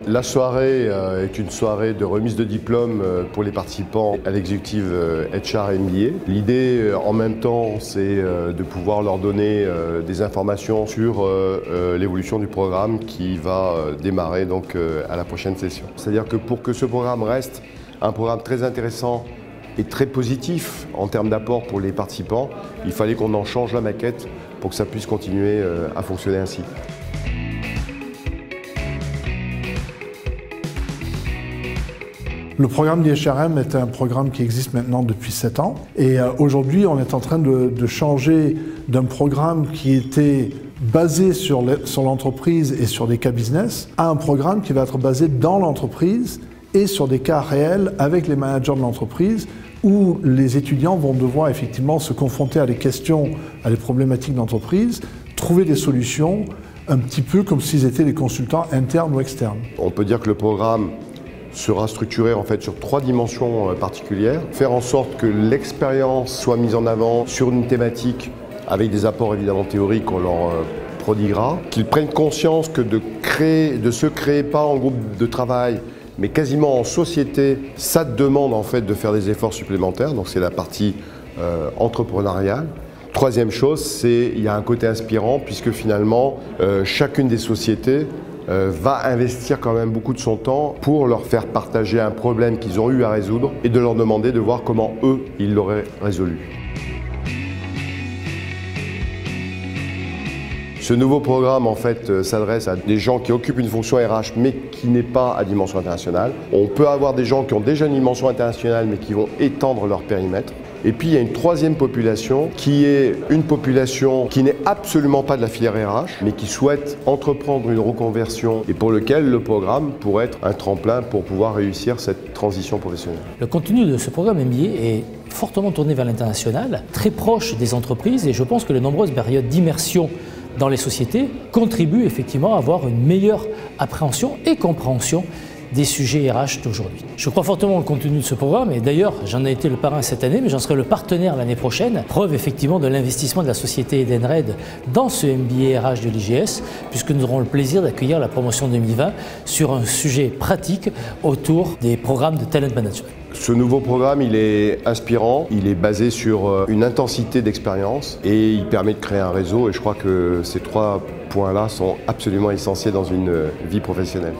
La soirée est une soirée de remise de diplôme pour les participants à l'exécutif HR MBA. L'idée en même temps, c'est de pouvoir leur donner des informations sur l'évolution du programme qui va démarrer donc à la prochaine session. C'est-à-dire que pour que ce programme reste un programme très intéressant et très positif en termes d'apport pour les participants, il fallait qu'on en change la maquette pour que ça puisse continuer à fonctionner ainsi. Le programme d'IHRM est un programme qui existe maintenant depuis 7 ans et aujourd'hui on est en train de changer d'un programme qui était basé sur l'entreprise et sur des cas business à un programme qui va être basé dans l'entreprise et sur des cas réels avec les managers de l'entreprise où les étudiants vont devoir effectivement se confronter à des questions, à des problématiques d'entreprise, trouver des solutions un petit peu comme s'ils étaient des consultants internes ou externes. On peut dire que le programme sera structuré en fait sur 3 dimensions particulières. Faire en sorte que l'expérience soit mise en avant sur une thématique avec des apports évidemment théoriques qu'on leur prodiguera. Qu'ils prennent conscience que de se créer pas en groupe de travail mais quasiment en société, ça demande en fait de faire des efforts supplémentaires. Donc c'est la partie entrepreneuriale. Troisième chose, c'est il y a un côté inspirant puisque finalement chacune des sociétés va investir quand même beaucoup de son temps pour leur faire partager un problème qu'ils ont eu à résoudre et de leur demander de voir comment eux, ils l'auraient résolu. Ce nouveau programme en fait s'adresse à des gens qui occupent une fonction RH mais qui n'est pas à dimension internationale. On peut avoir des gens qui ont déjà une dimension internationale mais qui vont étendre leur périmètre. Et puis il y a une troisième population qui est une population qui n'est absolument pas de la filière RH mais qui souhaite entreprendre une reconversion et pour lequel le programme pourrait être un tremplin pour pouvoir réussir cette transition professionnelle. Le contenu de ce programme MBA est fortement tourné vers l'international, très proche des entreprises et je pense que les nombreuses périodes d'immersion dans les sociétés contribuent effectivement à avoir une meilleure appréhension et compréhension des sujets RH d'aujourd'hui. Je crois fortement au contenu de ce programme et d'ailleurs j'en ai été le parrain cette année mais j'en serai le partenaire l'année prochaine. Preuve effectivement de l'investissement de la société Edenred dans ce MBA RH de l'IGS puisque nous aurons le plaisir d'accueillir la promotion 2020 sur un sujet pratique autour des programmes de talent management. Ce nouveau programme, il est inspirant, il est basé sur une intensité d'expérience et il permet de créer un réseau et je crois que ces 3 points-là sont absolument essentiels dans une vie professionnelle.